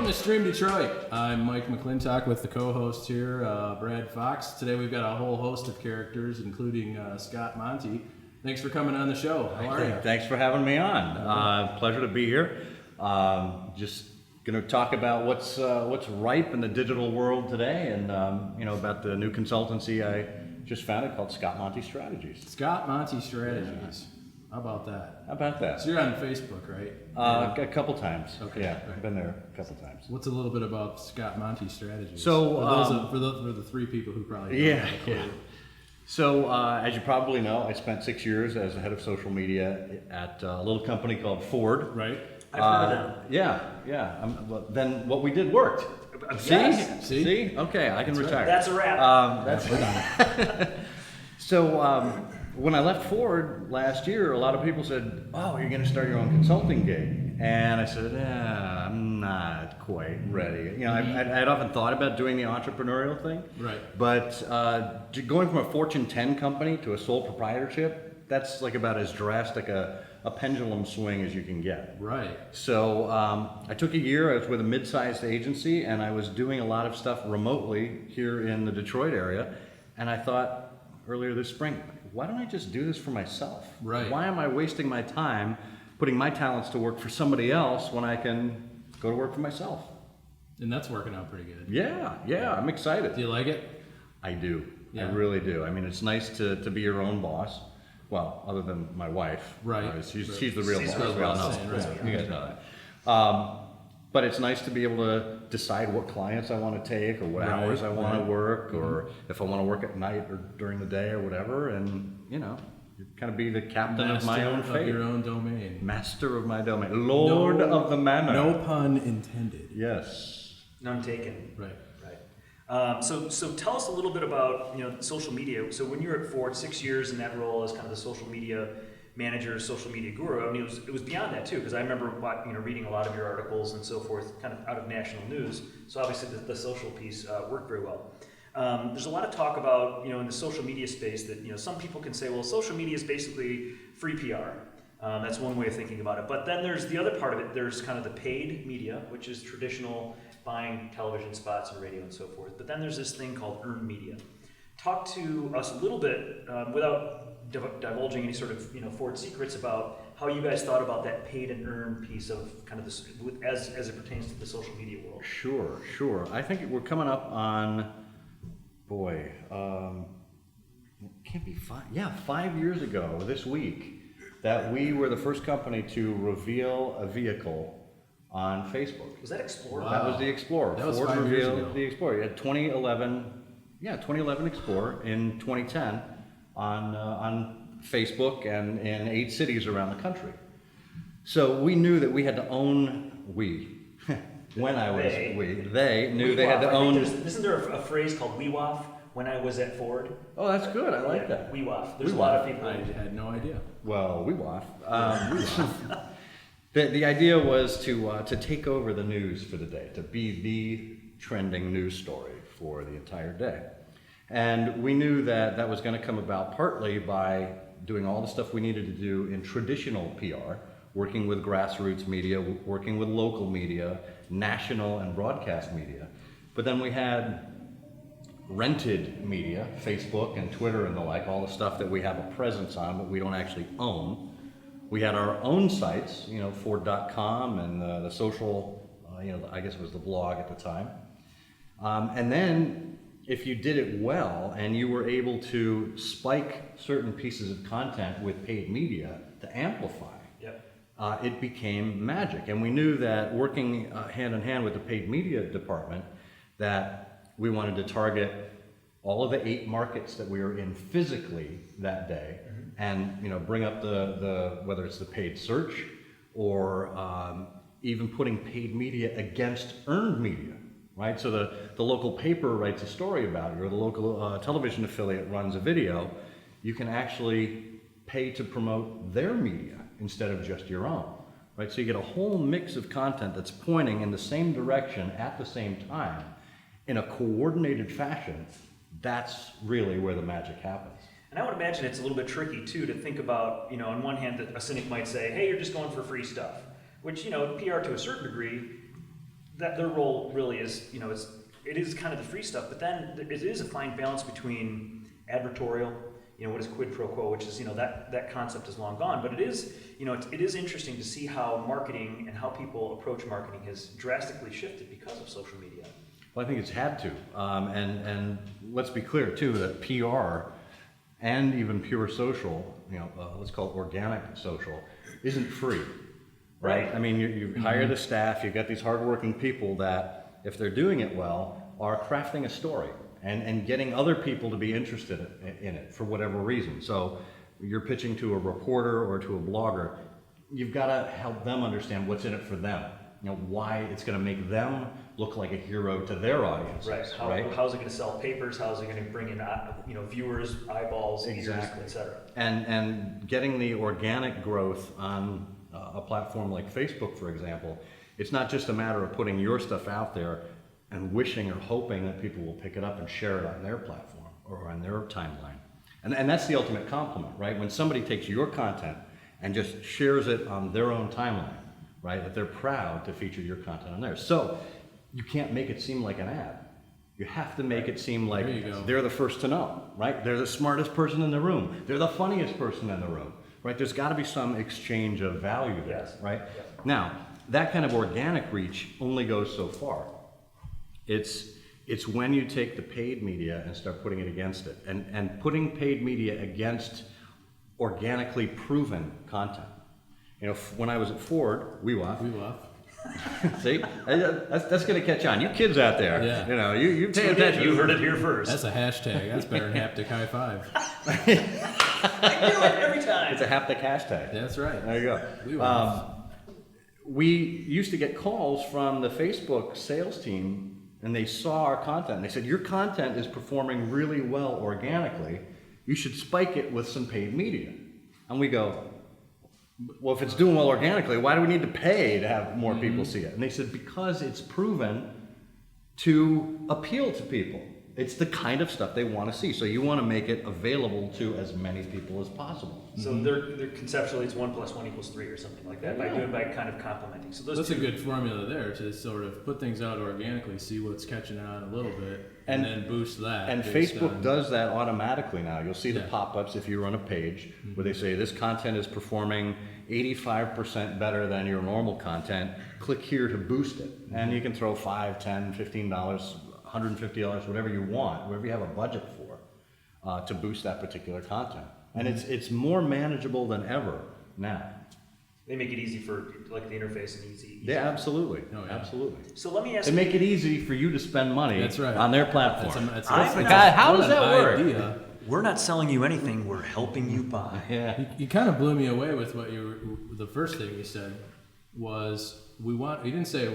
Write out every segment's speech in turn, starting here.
to Stream Detroit. I'm Mike McClintock with the co-host here, Brad Fox. Today we've got a whole host of characters, including Scott Monty. Thanks for coming on the show. How are you? Thanks for having me on. Pleasure to be here. Just going to talk about what's ripe in the digital world today, and about the new consultancy I just founded called Scott Monty Strategies. Scott Monty Strategies. How about that? How about that? So you're on Facebook, right? A couple times. Okay. Yeah, right. I've been there a couple times. What's a little bit about Scott Monty Strategies? So for the three people who probably don't yeah, have a clue. yeah. So as you probably know, I spent 6 years as the head of social media at a little company called Ford. Right. I've heard of them. Yeah. Then what we did worked. Yes. See? Okay, I can retire. That's a wrap. So when I left Ford last year, a lot of people said, "Oh, you're going to start your own consulting gig," and I said, "I'm not quite ready." I'd often thought about doing the entrepreneurial thing, Right. But going from a Fortune 10 company to a sole proprietorship, that's like about as drastic a pendulum swing as you can get. Right. So I took a year. I was with a mid-sized agency, and I was doing a lot of stuff remotely here in the Detroit area. And I thought earlier this spring, why don't I just do this for myself? Right. Why am I wasting my time putting my talents to work for somebody else when I can go to work for myself? And that's working out pretty good. Yeah, I'm excited. Do you like it? I do. Yeah. I really do. I mean, it's nice to be your own boss. Well, other than my wife. Right. She's the real She's boss. the We all boss, know. right. You guys know that. But it's nice to be able to decide what clients I want to take, or what Right, hours I want right. to work, or if I want to work at night or during the day or whatever. And you kind of be the captain of my own Master fate. of your own domain. Master of my domain. Lord of the manor. No pun intended. Yes. None taken. Right. Right. So tell us a little bit about social media. So when you were at Ford, 6 years in that role as kind of the social media manager, social media guru. I mean, it was beyond that too, because I remember reading a lot of your articles and so forth, kind of out of national news. So obviously the social piece worked very well. There's a lot of talk about in the social media space that some people can say, well, social media is basically free PR. That's one way of thinking about it. But then there's the other part of it. There's kind of the paid media, which is traditional buying television spots and radio and so forth. But then there's this thing called earned media. Talk to us a little bit without divulging any sort of Ford secrets about how you guys thought about that paid and earned piece of kind of this as it pertains to the social media world. Sure. I think we're coming up on, it can't be 5. Yeah, 5 years ago this week that we were the first company to reveal a vehicle on Facebook. Was that Explorer? Wow. That was the Explorer. That was Ford 5 years revealed ago. the Explorer. You had 2011 Explorer in 2010 on Facebook and in 8 cities around the country. So we knew that we had to own they knew they had to own. Isn't there a phrase called "weewaff" when I was at Ford? Oh, that's good. I like that. Weewaff. There's Weewaff. a lot of people. I had no idea. Well, we waff. The idea was to take over the news for the day, to be the trending news story for the entire day. And we knew that was going to come about partly by doing all the stuff we needed to do in traditional PR, working with grassroots media, working with local media, national and broadcast media. But then we had rented media, Facebook and Twitter and the like, all the stuff that we have a presence on but we don't actually own. We had our own sites, Ford.com and the social, I guess it was the blog at the time. And then if you did it well and you were able to spike certain pieces of content with paid media to amplify, it became magic. And we knew that working hand in hand with the paid media department, that we wanted to target all of the 8 markets that we were in physically that day, and bring up the whether it's the paid search or even putting paid media against earned media, right? So the local paper writes a story about it, or the local television affiliate runs a video. You can actually pay to promote their media instead of just your own, right? So you get a whole mix of content that's pointing in the same direction at the same time in a coordinated fashion. That's really where the magic happens. And I would imagine it's a little bit tricky too to think about, on one hand, that a cynic might say, hey, you're just going for free stuff, which, PR to a certain degree, that their role really is, it is kind of the free stuff, but then it is a fine balance between advertorial, what is quid pro quo, which is, that concept is long gone, but it is, it is interesting to see how marketing and how people approach marketing has drastically shifted because of social media. Well, I think it's had to, and let's be clear too that PR and even pure social, let's call it organic social, isn't free, right? I mean, you hire the staff, you've got these hardworking people that, if they're doing it well, are crafting a story and getting other people to be interested in it for whatever reason. So you're pitching to a reporter or to a blogger, you've got to help them understand what's in it for them. Why it's going to make them look like a hero to their audience. Right. How's it going to sell papers? How's it going to bring in, viewers, eyeballs, exactly, etc. And getting the organic growth on a platform like Facebook, for example, it's not just a matter of putting your stuff out there and wishing or hoping that people will pick it up and share it on their platform or on their timeline. And that's the ultimate compliment, right? When somebody takes your content and just shares it on their own timeline, right? That they're proud to feature your content on there. So you can't make it seem like an ad. You have to make it seem like they're the first to know, right? They're the smartest person in the room. They're the funniest person in the room, right? There's got to be some exchange of value there, right? Yes. Now, that kind of organic reach only goes so far. It's when you take the paid media and start putting it against it, and putting paid media against organically proven content. When I was at Ford, we WAF. See, that's going to catch on. You kids out there, you pay attention. You heard it here first. That's a hashtag. That's better than haptic high five. I do it every time. It's a haptic hashtag. That's right. There you go. We used to get calls from the Facebook sales team, and they saw our content. And they said, your content is performing really well organically. You should spike it with some paid media. And we go, well, if it's doing well organically, why do we need to pay to have more people see it? And they said, because it's proven to appeal to people. It's the kind of stuff they want to see. So you want to make it available to as many people as possible. So they're conceptually it's 1 + 1 = 3 or something like that by kind of complementing. So that's a good formula there to sort of put things out organically, see what's catching on a little bit, and then boost that. And Facebook does that automatically now. You'll see the pop-ups if you run a page where they say this content is performing 85% better than your normal content. Click here to boost it, and you can throw $5, $10, $15. $150, whatever you want, whatever you have a budget for, to boost that particular content. And it's more manageable than ever now. They make it easy for the interface and easy. Yeah, absolutely. No, absolutely. So let me ask you. They make it easy for you to spend money on their platform. How does that work? Idea. We're not selling you anything, we're helping you buy. Yeah. You kind of blew me away with what the first thing you said was, you didn't say,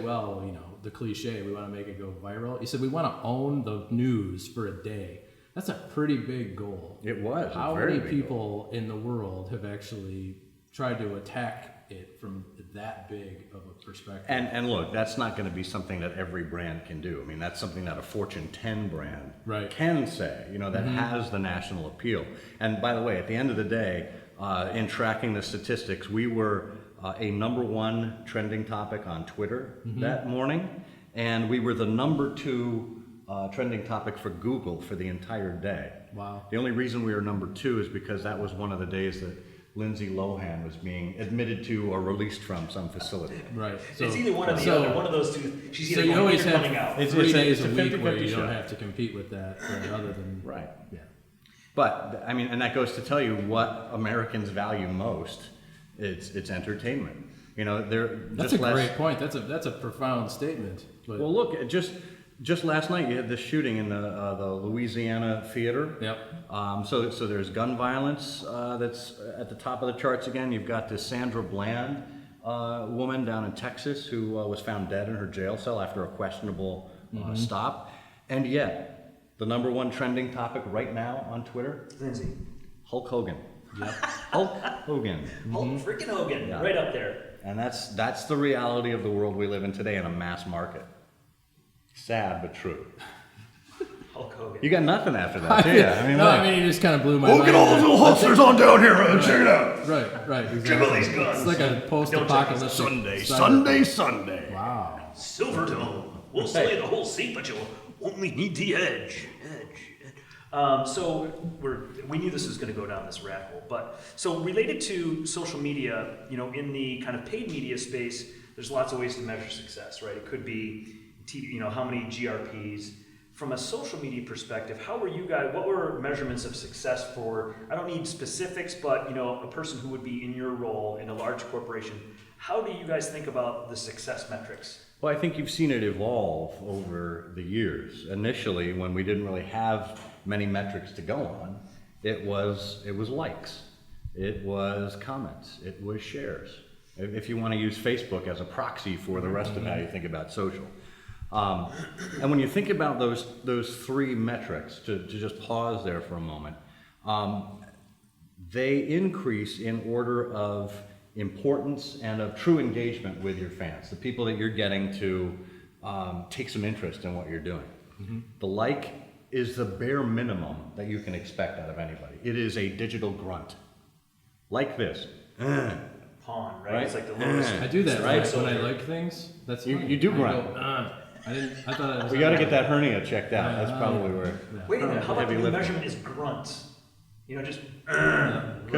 the cliche, we want to make it go viral. You said we want to own the news for a day. That's a pretty big goal. It was. How many people in the world have actually tried to attack it from that big of a perspective? And look, that's not going to be something that every brand can do. I mean, that's something that a Fortune 10 brand can say, that has the national appeal. And by the way, at the end of the day, in tracking the statistics, we were a #1 trending topic on Twitter that morning, and we were the #2 trending topic for Google for the entire day. Wow. The only reason we were #2 is because that was one of the days that Lindsay Lohan was being admitted to or released from some facility. Right. So it's either one or the other, one of those two. She's either you always have coming out. 3 days a week where you don't have to compete with that, other than... Right. Yeah. But, and that goes to tell you what Americans value most. It's entertainment. That's a great point. That's a profound statement. But well, look, just last night you had this shooting in the Louisiana theater. Yep. So there's gun violence that's at the top of the charts again. You've got this Sandra Bland woman down in Texas who was found dead in her jail cell after a questionable stop, and yet the #1 trending topic right now on Twitter, Lindsay, Hulk Hogan. Yep. Hulk Hogan. Hulk freaking Hogan, right up there. And that's the reality of the world we live in today in a mass market. Sad but true. Hulk Hogan. You got nothing after that, do you? You just kind of blew my mind. Get all those little holsters on down here, man. Check it out. Right, exactly. Jiggle these guns. It's like a post-apocalyptic Sunday. Wow. Silvertone. We'll slay the whole seat, but you'll only need the edge. So we knew this was going to go down this rabbit hole, but so related to social media, in the kind of paid media space, there's lots of ways to measure success, right? It could be TV, how many GRPs. From a social media perspective, what were measurements of success for, I don't need specifics, but a person who would be in your role in a large corporation, how do you guys think about the success metrics? Well, I think you've seen it evolve over the years. Initially, when we didn't really have many metrics to go on, it was likes, it was comments, it was shares. If you want to use Facebook as a proxy for the rest of how you think about social. And when you think about those three metrics, to just pause there for a moment, they increase in order of importance and of true engagement with your fans, the people that you're getting to take some interest in what you're doing. Mm-hmm. The like is the bare minimum that you can expect out of anybody. It is a digital grunt. Like this. Pawn, right? It's like the lowest. I do that, right? So when I like things, that's funny. You do grunt. I thought it was. We got to get that hernia checked out. That's probably where. Wait a minute. How about the new measurement is grunt? Just. Right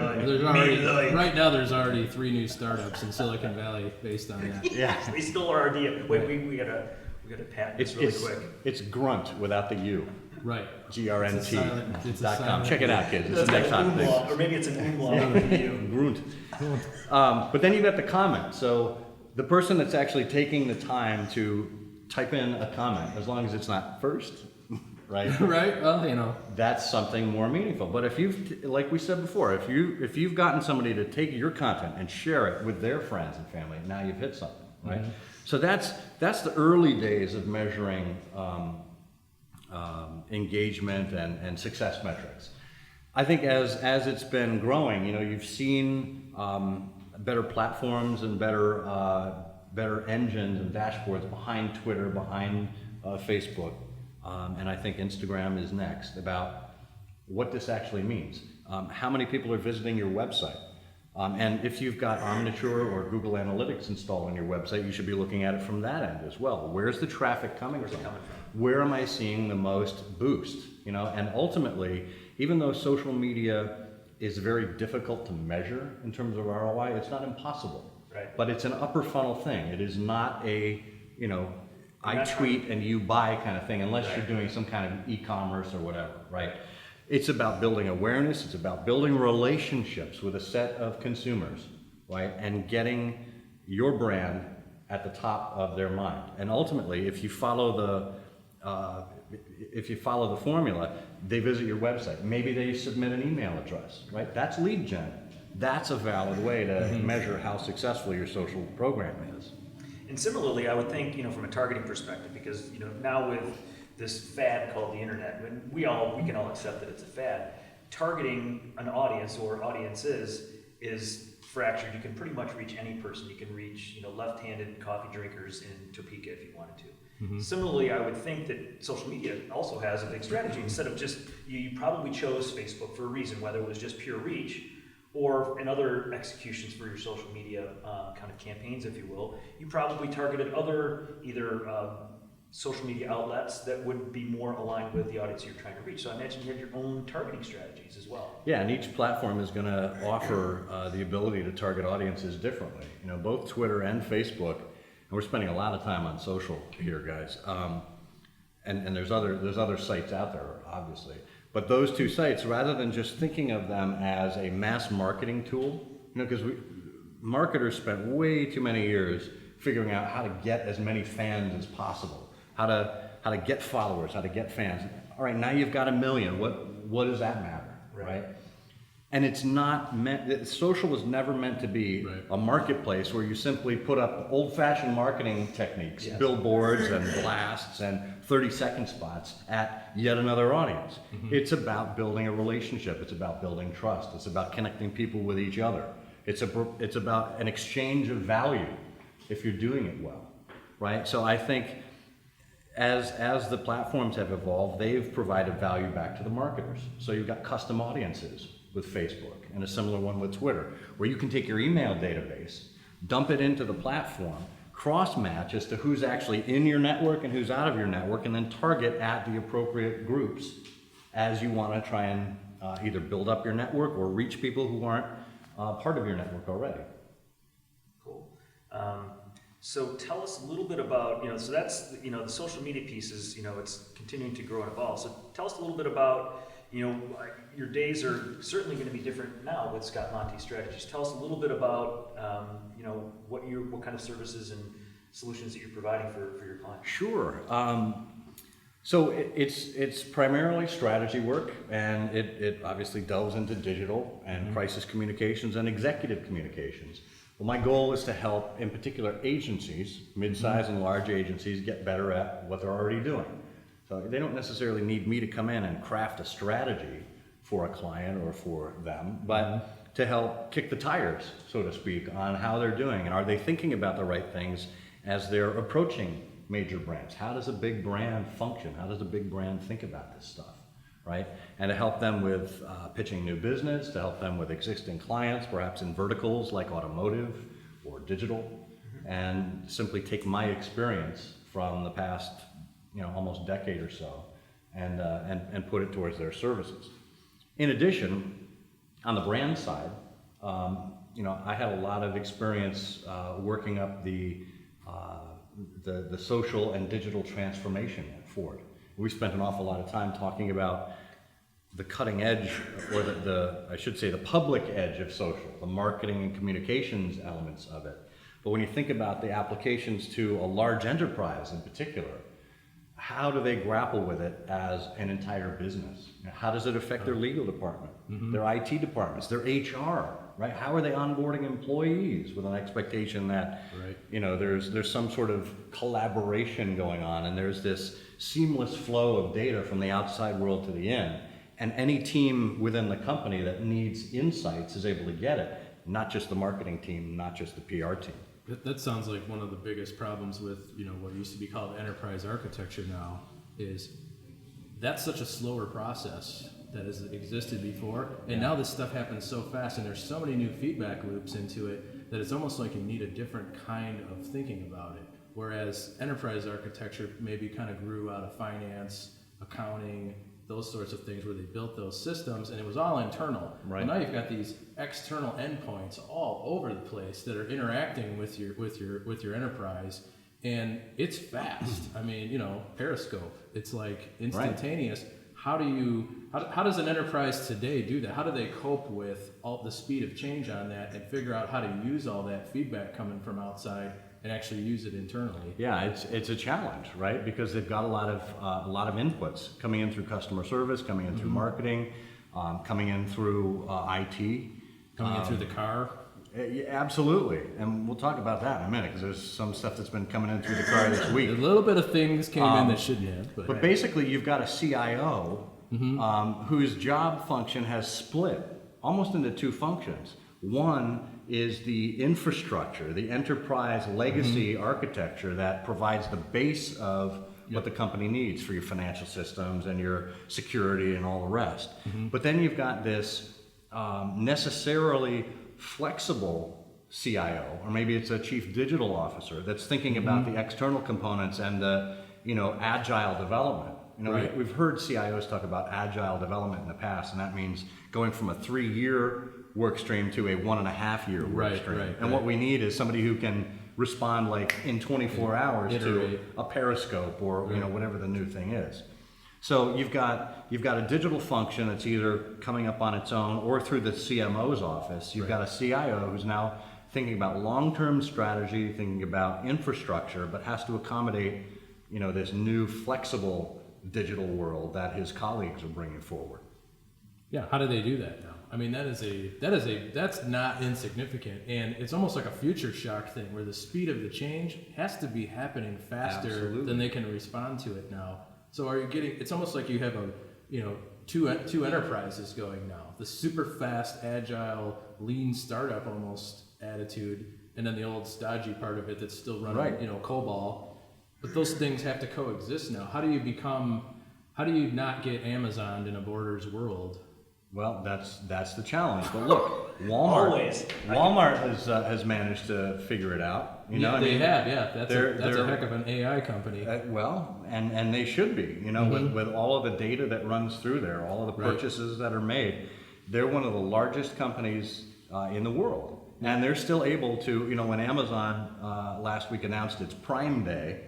now, there's already 3 new startups in Silicon Valley based on that. Yeah. They stole our idea. Wait, we gotta patent this really quick. It's grunt without the U. Right. GRNT.com. Check it out, kids. It's the next hot thing. Or maybe it's an umlaut with a U. Grunt. But then you got the comment. So the person that's actually taking the time to type in a comment, as long as it's not first, right? Right. Well, that's something more meaningful. But if you've, like we said before, if you've gotten somebody to take your content and share it with their friends and family, now you've hit something, right? Mm-hmm. So that's the early days of measuring engagement and success metrics. I think as it's been growing, you've seen better platforms and better engines and dashboards behind Twitter, behind Facebook, and I think Instagram is next about what this actually means. How many people are visiting your website? And if you've got Omniture or Google Analytics installed on your website, you should be looking at it from that end as well. Where's the traffic coming from? Where am I seeing the most boost? And ultimately, even though social media is very difficult to measure in terms of ROI, it's not impossible. Right. But it's an upper funnel thing. It is not a, I tweet and you buy kind of thing, unless you're doing some kind of e-commerce or whatever, right? It's about building awareness. It's about building relationships with a set of consumers, right? And getting your brand at the top of their mind. And ultimately, if you follow the formula, they visit your website. Maybe they submit an email address, right? That's lead gen. That's a valid way to measure how successful your social program is. And similarly, I would think, from a targeting perspective, because, now with this fad called the internet, and we can all accept that it's a fad, targeting an audience or audiences is fractured. You can pretty much reach any person. You can reach, left-handed coffee drinkers in Topeka if you wanted to. Mm-hmm. Similarly, I would think that social media also has a big strategy. Instead of just, you probably chose Facebook for a reason, whether it was just pure reach, or in other executions for your social media kind of campaigns, if you will, you probably targeted other either social media outlets that would be more aligned with the audience you're trying to reach. So I imagine you have your own targeting strategies as well. Yeah, and each platform is going to offer the ability to target audiences differently. Both Twitter and Facebook, and we're spending a lot of time on social here, guys. And there's other sites out there, obviously. But those two sites, rather than just thinking of them as a mass marketing tool, because marketers spent way too many years figuring out how to get as many fans as possible, how to get followers, how to get fans. All right, now you've got 1 million. What does that matter, right? And it's not meant. Social was never meant to be a marketplace where you simply put up old-fashioned marketing techniques, billboards and blasts and 30-second spots at yet another audience. Mm-hmm. It's about building a relationship. It's about building trust. It's about connecting people with each other. It's about an exchange of value if you're doing it well, right? So I think as the platforms have evolved, they've provided value back to the marketers. So you've got custom audiences with Facebook and a similar one with Twitter, where you can take your email database, dump it into the platform, cross-match as to who's actually in your network and who's out of your network, and then target at the appropriate groups as you want to try and either build up your network or reach people who aren't part of your network already. Cool. So tell us a little bit about, so that's, the social media piece is, it's continuing to grow and evolve. So tell us a little bit about, your days are certainly going to be different now with Scott Monty Strategies. Tell us a little bit about, what kind of services and solutions that you're providing for your clients. Sure. So it's primarily strategy work, and it obviously delves into digital and crisis communications and executive communications. Well, my goal is to help, in particular, agencies, mid-size and large agencies, get better at what they're already doing. So they don't necessarily need me to come in and craft a strategy for a client or for them, but to help kick the tires, so to speak, on how they're doing, and are they thinking about the right things as they're approaching major brands. How does a big brand function? How does a big brand think about this stuff, right? And to help them with pitching new business, to help them with existing clients, perhaps in verticals like automotive or digital, and simply take my experience from the past, almost decade or so, and put it towards their services. In addition, on the brand side, I had a lot of experience working up the social and digital transformation at Ford. We spent an awful lot of time talking about the cutting edge, or I should say the public edge of social, the marketing and communications elements of it. But when you think about the applications to a large enterprise in particular, how do they grapple with it as an entire business? How does it affect their legal department, their IT departments, their HR, right? How are they onboarding employees with an expectation that, there's some sort of collaboration going on, and there's this seamless flow of data from the outside world to the in, and any team within the company that needs insights is able to get it, not just the marketing team, not just the PR team. That sounds like one of the biggest problems with, what used to be called enterprise architecture now, is that's such a slower process that has existed before, and now this stuff happens so fast, and there's so many new feedback loops into it that it's almost like you need a different kind of thinking about it. Whereas enterprise architecture maybe kind of grew out of finance, accounting, those sorts of things, where they built those systems and it was all internal. Right. Well, now you've got these external endpoints all over the place that are interacting with your enterprise, and it's fast. I mean, Periscope, it's like instantaneous. Right. How does an enterprise today do that? How do they cope with all the speed of change on that and figure out how to use all that feedback coming from outside and actually use it internally? Yeah, it's a challenge, right? Because they've got a lot of inputs coming in through customer service, coming in through marketing, coming in through IT, coming in through the car. Yeah, absolutely, and we'll talk about that in a minute, because there's some stuff that's been coming in through the car this week. A little bit of things came in that shouldn't have. But basically, you've got a CIO whose job function has split almost into two functions. One is the infrastructure, the enterprise legacy architecture that provides the base of what the company needs for your financial systems and your security and all the rest. But then you've got this necessarily flexible CIO, or maybe it's a chief digital officer that's thinking about the external components and the agile development. We've heard CIOs talk about agile development in the past, and that means going from a 3-year work stream to a 1.5-year work stream. And what we need is somebody who can respond like in 24 hours to a Periscope or whatever the new thing is. So you've got a digital function that's either coming up on its own or through the CMO's office. You've got a CIO who's now thinking about long-term strategy, thinking about infrastructure, but has to accommodate this new flexible digital world that his colleagues are bringing forward. Yeah, how do they do that now? I mean, that's not insignificant, and it's almost like a future shock thing where the speed of the change has to be happening faster than they can respond to it now. So it's almost like you have two enterprises going now. The super fast, agile, lean startup almost attitude, and then the old stodgy part of it that's still running, COBOL. But those things have to coexist now. How do you not get Amazoned in a Borders world? Well, that's the challenge. But look, Walmart has managed to figure it out. You know, They have. Yeah, that's a heck of an AI company. Well, and they should be. You know, with all of the data that runs through there, all of the purchases that are made, they're one of the largest companies in the world. And they're still able to, you know, when Amazon last week announced its Prime Day,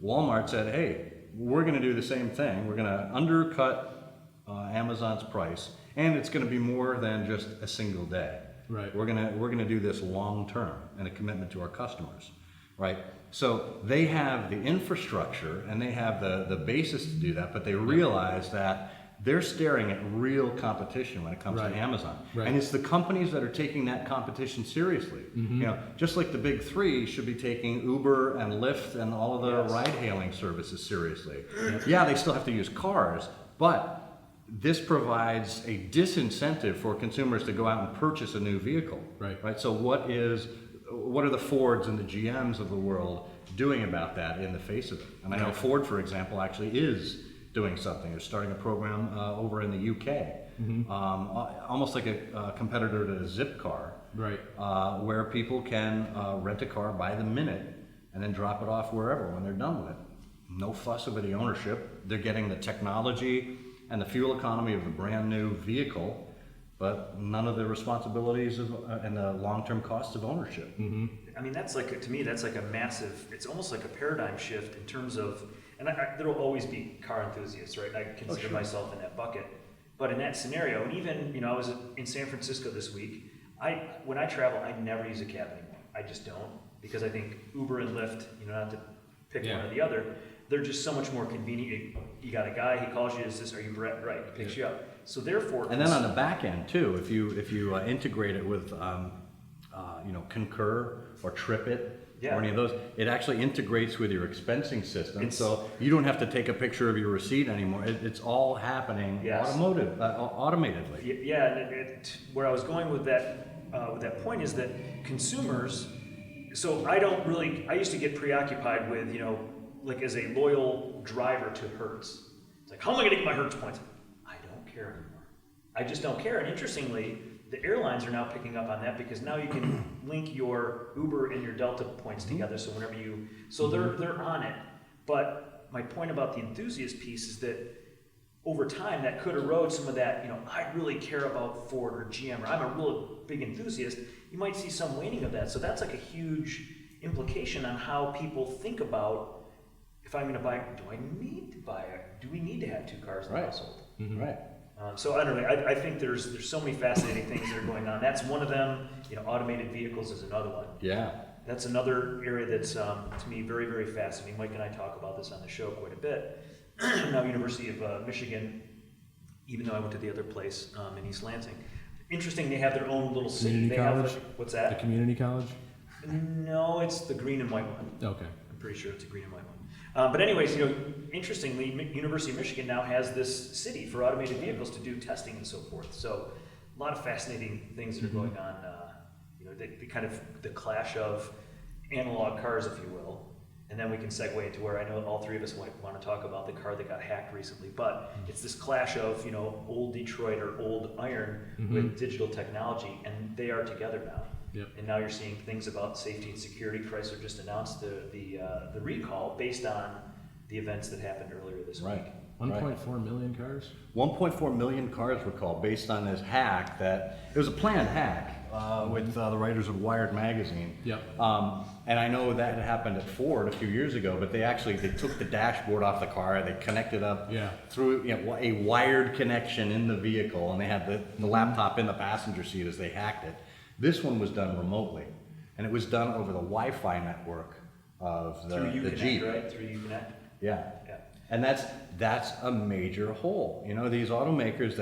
Walmart said, hey, we're going to do the same thing. We're going to undercut Amazon's price, and it's going to be more than just a single day. Right. We're going to do this long term and a commitment to our customers. Right. So they have the infrastructure and they have the basis to do that, but they realize that they're staring at real competition when it comes to Amazon. Right. And it's the companies that are taking that competition seriously. You know, just like the big three should be taking Uber and Lyft and all of the ride-hailing services seriously. Yeah, they still have to use cars, but this provides a disincentive for consumers to go out and purchase a new vehicle. Right. So what are the Fords and the GMs of the world doing about that in the face of it? And I know Ford, for example, actually is doing something. They're starting a program over in the UK, almost like a competitor to Zipcar, where people can rent a car by the minute and then drop it off wherever when they're done with it. No fuss over the ownership. They're getting the technology and the fuel economy of the brand new vehicle, but none of the responsibilities and the long-term costs of ownership. I mean, that's like, to me, that's like a massive, it's almost like a paradigm shift in terms of, and there will always be car enthusiasts, right? I consider myself in that bucket. But in that scenario, and even, you know, I was in San Francisco this week, when I travel, I never use a cab anymore. I just don't, because I think Uber and Lyft, you know, not to pick one or the other, they're just so much more convenient. You got a guy, he calls you, are you Brett? Right, he picks you up. So therefore, and then on the back end too, if you integrate it with you know, Concur or TripIt or any of those, it actually integrates with your expensing system, so you don't have to take a picture of your receipt anymore. It's all happening automatedly. Yeah, and where I was going with that point is that consumers. So I used to get preoccupied with, you know, like as a loyal driver to Hertz. It's like, how am I going to get my Hertz points? I don't care anymore. I just don't care. And interestingly, the airlines are now picking up on that because now you can link your Uber and your Delta points together. So whenever they're on it. But my point about the enthusiast piece is that over time that could erode some of that, you know, I really care about Ford or GM, or I'm a real big enthusiast. You might see some waning of that. So that's like a huge implication on how people think about, if I'm going to buy, do we need to have two cars in the household? Right. So I don't know. I think there's so many fascinating things that are going on. That's one of them. You know, automated vehicles is another one. Yeah. That's another area that's to me very, very fascinating. Mike and I talk about this on the show quite a bit. Now, University of Michigan, even though I went to the other place in East Lansing. Interesting, they have their own little city. Community college? What's that? The community college? No, it's the green and white one. Okay. I'm pretty sure it's a green and white one. But anyways, you know, interestingly, University of Michigan now has this city for automated vehicles to do testing and so forth. So a lot of fascinating things that are going on. You know, the kind of the clash of analog cars, if you will. And then we can segue into where I know all three of us want to talk about the car that got hacked recently. But it's this clash of, you know, old Detroit or old iron with digital technology, and they are together now. Yep. And now you're seeing things about safety and security. Chrysler just announced the recall based on the events that happened earlier this week. 1.4 million cars? 1.4 million cars were called based on this hack it was a planned hack with the writers of Wired magazine. Yep. And I know that had happened at Ford a few years ago, but they took the dashboard off the car, they connected up through a wired connection in the vehicle, and they had the laptop in the passenger seat as they hacked it. This one was done remotely, and it was done over the Wi-Fi network of the Jeep. Right? Through Uconnect? Yeah. And that's a major hole. You know, these automakers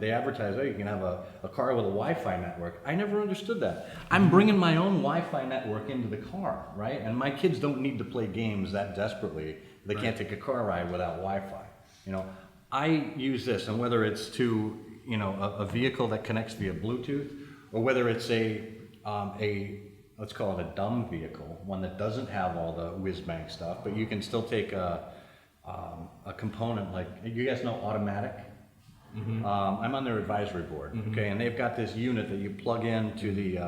they advertise, oh, you can have a car with a Wi-Fi network. I never understood that. I'm bringing my own Wi-Fi network into the car, right? And my kids don't need to play games that desperately. They can't take a car ride without Wi-Fi. You know, I use this, and whether it's to, you know, a vehicle that connects via Bluetooth, or whether it's a let's call it a dumb vehicle, one that doesn't have all the whiz-bang stuff, but you can still take a component like, you guys know Automatic? I'm on their advisory board, okay, and they've got this unit that you plug into the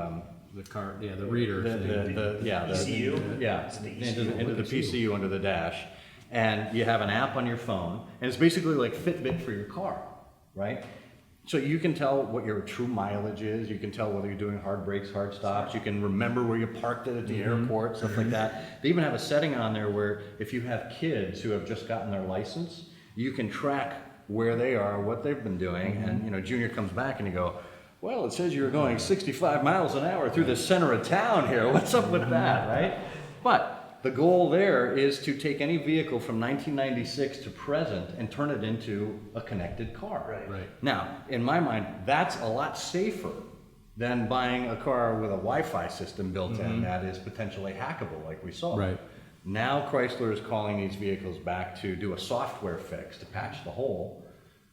car, yeah, the reader. ECU? Yeah, Is it the into the PCU under the dash, and you have an app on your phone, and it's basically like Fitbit for your car, right? So you can tell what your true mileage is, you can tell whether you're doing hard brakes, hard stops, you can remember where you parked it at the airport, stuff like that. They even have a setting on there where if you have kids who have just gotten their license, you can track where they are, what they've been doing, and you know, Junior comes back and you go, well, it says you were going 65 miles an hour through the center of town here, what's up with that, right? But the goal there is to take any vehicle from 1996 to present and turn it into a connected car. Right. Now, in my mind, that's a lot safer than buying a car with a Wi-Fi system built in that is potentially hackable, like we saw. Right. Now Chrysler is calling these vehicles back to do a software fix to patch the hole.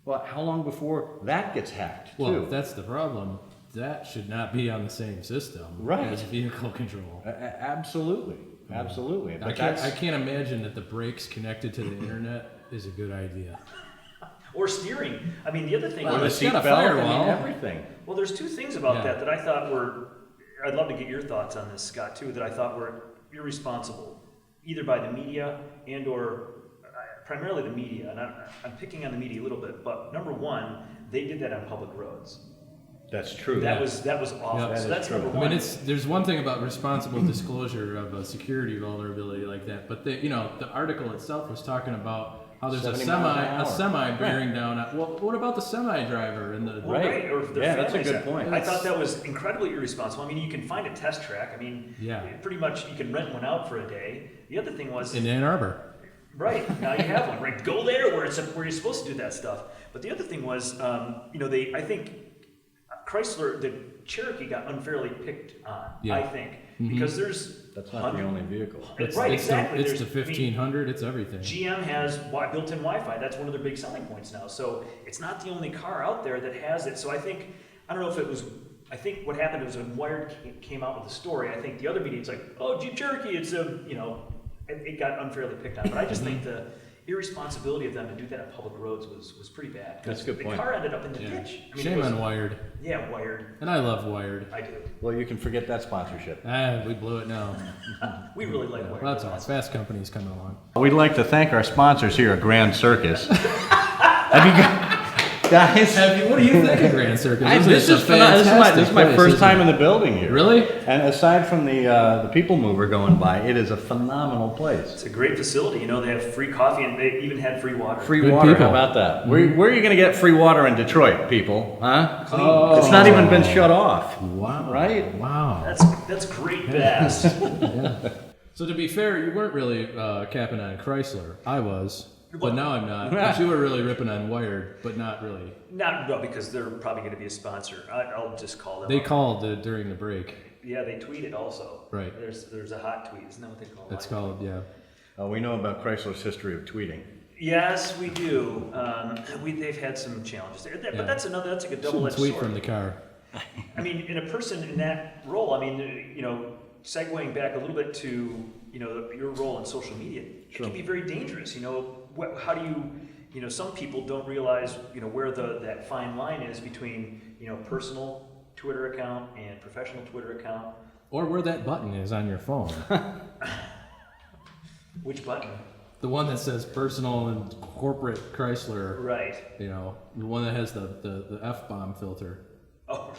Well, how long before that gets hacked, Well, too? if that's the problem, that should not be on the same system Right. as vehicle control. Absolutely, absolutely. I can't imagine that the brakes connected to the internet is a good idea. Or steering. I mean, the other thing. Well, the it's got a seat belt, firewall. everything. Well, there's two things about Yeah. that I thought were, I'd love to get your thoughts on this, Scott, too, that I thought were irresponsible, either by the media and or primarily the media. And I'm picking on the media a little bit, but number one, they did that on public roads. That's true. That was awful. Yeah, that so is that's true. number I one. mean, there's one thing about responsible disclosure of a security vulnerability like that, but the article itself was talking about how there's a 70 miles an hour. semi bearing down. Well, what about the semi driver and the Well, right. Or if their Yeah, that's a families- good point. I thought that was incredibly irresponsible. I mean, you can find a test track. I mean, Yeah. pretty much you can rent one out for a day. The other thing was, in Ann Arbor? right, now you have one. Right, go there where you're supposed to do that stuff. But the other thing was, I think Chrysler, the Cherokee got unfairly picked on. Yeah. I think because there's That's not the only vehicle. Right, exactly. It's the There's- I mean, 1500. It's everything. GM has built-in Wi-Fi. That's one of their big selling points now. So it's not the only car out there that has it. So I don't know if it was. I think what happened was when Wired came out with the story. I think the other media, it's like, oh, Jeep Cherokee, it's it got unfairly picked on. But I just think the irresponsibility of them to do that on public roads was pretty bad. That's a good point. The car ended up in the Yeah. ditch. I mean, Shame on Wired. Yeah, Wired. And I love Wired. I do. Well, you can forget that sponsorship. We blew it now. We really like Wired. Well, that's all right. Fast company's coming along. We'd like to thank our sponsors here at Grand Circus. Have you guys? What do you think of Grand Circus? This is my first time in the building here. Really? And aside from the people mover going by, it is a phenomenal place. It's a great facility. They have free coffee and they even had free water. Free Good water. people. How about that? Where are you going to get free water in Detroit, people? Huh? Oh. It's not even been shut off. Wow. Right? Wow. That's great bass. So to be fair, you weren't really capping on Chrysler. I was, but now I'm not. But you were really ripping on Wired, but not really. No, because they're probably going to be a sponsor. I'll just call them. They up. called during the break. Yeah, they tweeted also. Right. There's a hot tweet. Isn't that what they call it? That's called, yeah. We know about Chrysler's history of tweeting. Yes, we do. They've had some challenges there, Yeah. but that's like a Shouldn't double-edged tweet sword. from the car. I mean, in a person in that role, I mean, segueing back a little bit to your role in social media, it can be very dangerous. How do you? Some people don't realize where that fine line is between personal Twitter account and professional Twitter account. Or where that button is on your phone. Which button? The one that says personal and corporate Chrysler. Right. The one that has the F-bomb filter. Oh,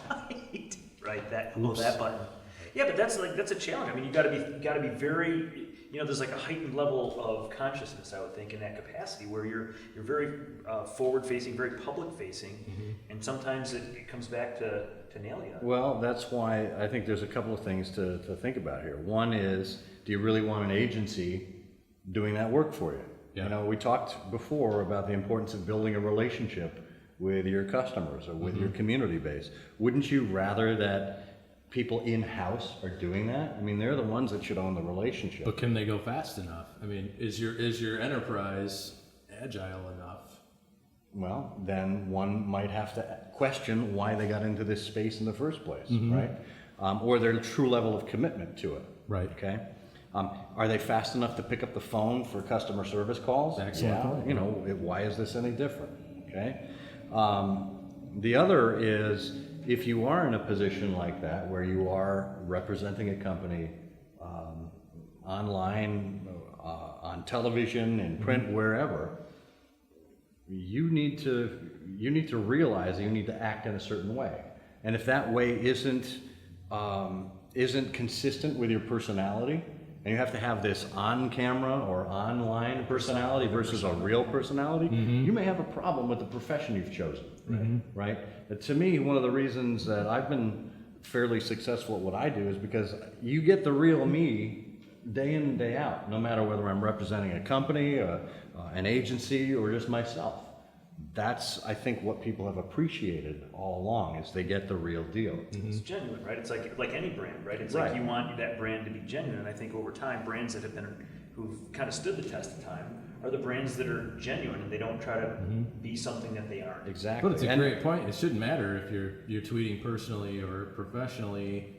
right. That button. Yeah, but that's a challenge. I mean, you got to be very. There's like a heightened level of consciousness, I would think, in that capacity where you're very forward-facing, very public-facing, and sometimes it comes back to nail you. Well, that's why I think there's a couple of things to think about here. One is, do you really want an agency doing that work for you? Yeah. We talked before about the importance of building a relationship with your customers or with your community base. Wouldn't you rather that people in-house are doing that? I mean, they're the ones that should own the relationship. But can they go fast enough? I mean, is your enterprise agile enough? Well, then one might have to question why they got into this space in the first place, right? or their true level of commitment to it. Right. Okay. Are they fast enough to pick up the phone for customer service calls? Excellent Yeah. point. You know, why is this any different? Okay. The other is, if you are in a position like that where you are representing a company online, on television, in print, wherever, you need to realize that you need to act in a certain way. And if that way isn't consistent with your personality, and you have to have this on-camera or online personality versus a real personality, you may have a problem with the profession you've chosen, right? But to me, one of the reasons that I've been fairly successful at what I do is because you get the real me day in and day out, no matter whether I'm representing a company, an agency, or just myself. That's, I think, what people have appreciated all along, is they get the real deal. It's genuine, right? It's like any brand, right? It's Right. like you want that brand to be genuine. And I think over time, brands that have been, who've kind of stood the test of time, are the brands that are genuine, and they don't try to be something that they aren't. Exactly. But it's a And- great point. It shouldn't matter if you're tweeting personally or professionally.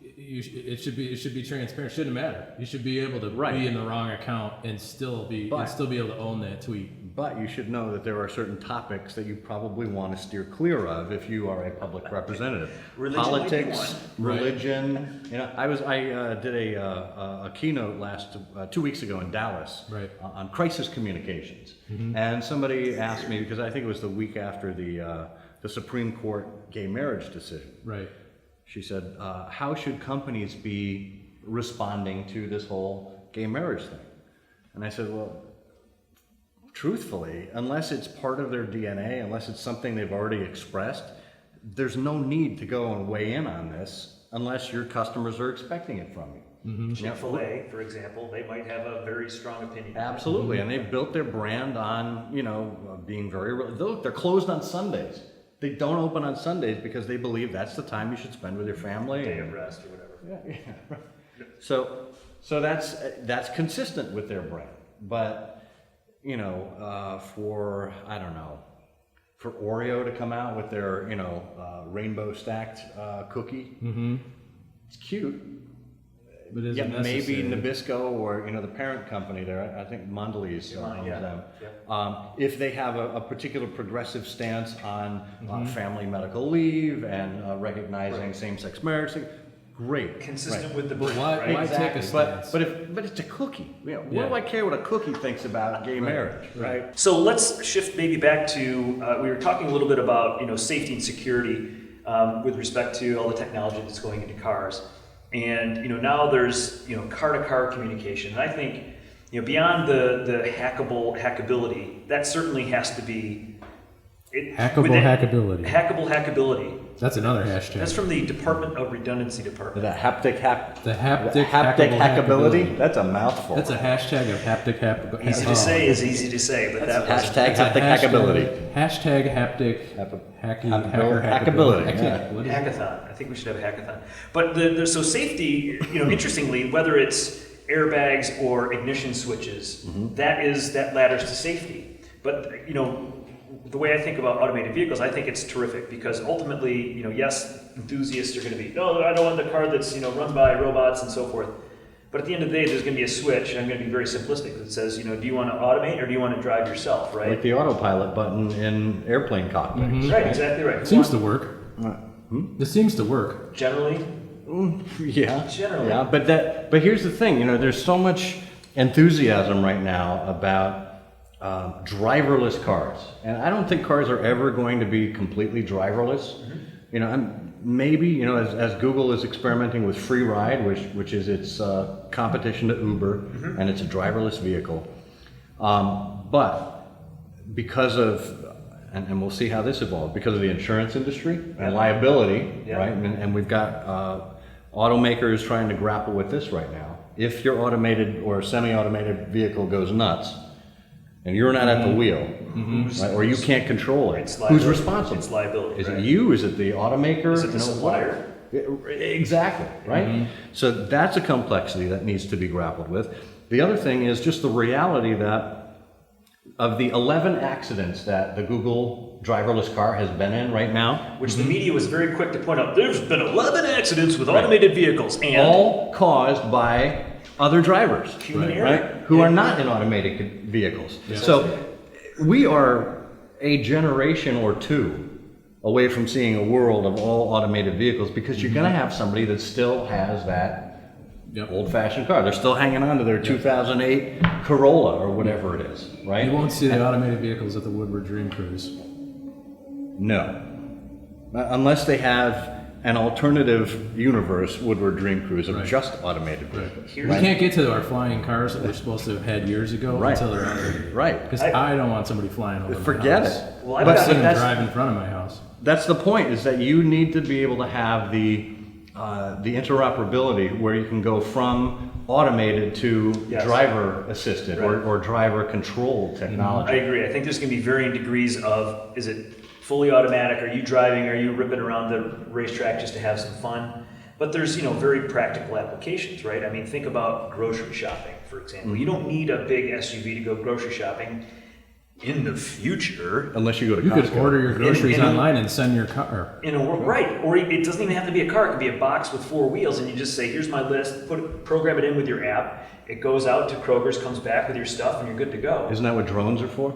It should be transparent. It shouldn't matter. You should be able to Right. be in the wrong account and still be able to own that tweet. But you should know that there are certain topics that you probably want to steer clear of if you are a public representative. Religion might be Politics, one. Right. religion. You know, I did a keynote 2 weeks ago in Dallas, Right. On crisis communications, and somebody asked me, because I think it was the week after the Supreme Court gay marriage decision. Right. She said, "How should companies be responding to this whole gay marriage thing?" And I said, "Well, truthfully, unless it's part of their DNA, unless it's something they've already expressed, there's no need to go and weigh in on this unless your customers are expecting it from you." Chick-fil-A, for example, they might have a very strong opinion. Absolutely, and they've built their brand on, being very. They're closed on Sundays. They don't open on Sundays because they believe that's the time you should spend with your family. Day of rest or whatever. Yeah, right. So that's consistent with their brand. But for Oreo to come out with their rainbow stacked cookie, it's cute. But is Yeah, it maybe necessary? Nabisco or the parent company there. I think Mondelez owns Yeah. them. Yeah. If they have a particular progressive stance on family medical leave and recognizing same-sex marriage, great. Consistent Right. with the But brand, why- right? why take a But stance? but it's a cookie. What Yeah. do I care what a cookie thinks about gay marriage, right? So let's shift maybe back to, we were talking a little bit about, safety and security with respect to all the technology that's going into cars. And, now there's, car-to-car communication. And I think, beyond the hackability, that certainly has to be... Hackability. Hackability. That's another hashtag. That's from the Department of Redundancy Department. The haptic hackability. hackability. That's a mouthful. That's a hashtag of haptic hackability. Easy to say is easy to say, but that was Hashtag haptic hackability. Hashtag haptic Hackability, I can't- yeah. what is it? hackathon. I think we should have a hackathon. But so safety, interestingly, whether it's airbags or ignition switches, that ladders to safety. But the way I think about automated vehicles, I think it's terrific because ultimately, yes, enthusiasts are going to be, no, I don't want the car that's run by robots and so forth. But at the end of the day, there's going to be a switch, and I'm going to be very simplistic, that says, do you want to automate or do you want to drive yourself, right? Like the autopilot button in airplane cockpits. Right, exactly right. It seems to work. This seems to work. Generally, Yeah. Generally. Yeah, but here's the thing, there's so much enthusiasm right now about driverless cars. And I don't think cars are ever going to be completely driverless. Maybe, as Google is experimenting with Free Ride, which is its competition to Uber, and it's a driverless vehicle. But because of, and we'll see how this evolves, because of the insurance industry and liability, Yeah. right? And we've got automakers trying to grapple with this right now. If your automated or semi-automated vehicle goes nuts, and you're not at the wheel, right, or you can't control it, It's who's liability. responsible? It's liability, Is right. it you? Is it the automaker? Is it the supplier? Exactly, right? So that's a complexity that needs to be grappled with. The other thing is just the reality that Of the 11 accidents that the Google driverless car has been in right now, Which the media was very quick to point out, there's been 11 accidents with automated vehicles, and all caused by other drivers, human error. right? Who are not in automated vehicles. Yeah. So we are a generation or two away from seeing a world of all automated vehicles, because you're going to have somebody that still has that Yep. old-fashioned car. They're still hanging on to their 2008 Corolla or whatever it is, right? You won't see the automated vehicles at the Woodward Dream Cruise. No. Unless they have an alternative universe Woodward Dream Cruise of Right. just automated vehicles. Here's- We can't get to our flying cars that we're supposed to have had years ago Right. until they're automated. Right. Because I don't want somebody flying over Forget my it. house. Well, I've I've got- seen them that's- drive in front of my house. That's the point, is that you need to be able to have the interoperability where you can go from automated to Yes. driver assisted Right. or driver controlled I technology. agree. I think there's going to be varying degrees of, is it fully automatic? Are you driving? Are you ripping around the racetrack just to have some fun? But there's, very practical applications, right? I mean, think about grocery shopping, for example. You don't need a big SUV to go grocery shopping. In the future, Unless you go to You Costco. could order your groceries in a- online and send your car. in a world, right? Or it doesn't even have to be a car. It could be a box with 4 wheels, and you just say, "Here's my list." Program it in with your app. It goes out to Kroger's, comes back with your stuff, and you're good to go. Isn't that what drones are for?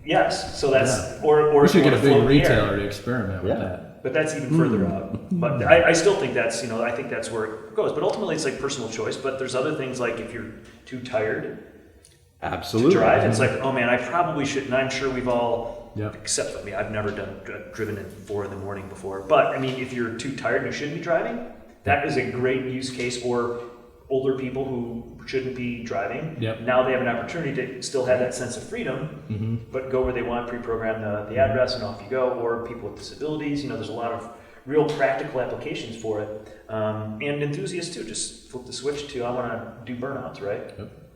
Yes. So that's Yeah. or We if should you get a wanna float big in the air. retailer to experiment with Yeah. that. But that's even further out. But I still think that's, I think that's where it goes. But ultimately, it's like personal choice. But there's other things like if you're too tired to Absolutely. drive, it's like, oh man, I probably shouldn't. I'm sure we've all, Yep. except for me, I've never driven at 4 in the morning before. But I mean, if you're too tired and you shouldn't be driving, that is a great use case. Or older people who shouldn't be driving. Yep. Now they have an opportunity to still have that sense of freedom, but go where they want, pre-program the address, and off you go. Or people with disabilities, there's a lot of real practical applications for it. And enthusiasts too, just flip the switch to, I want to do burnouts, right?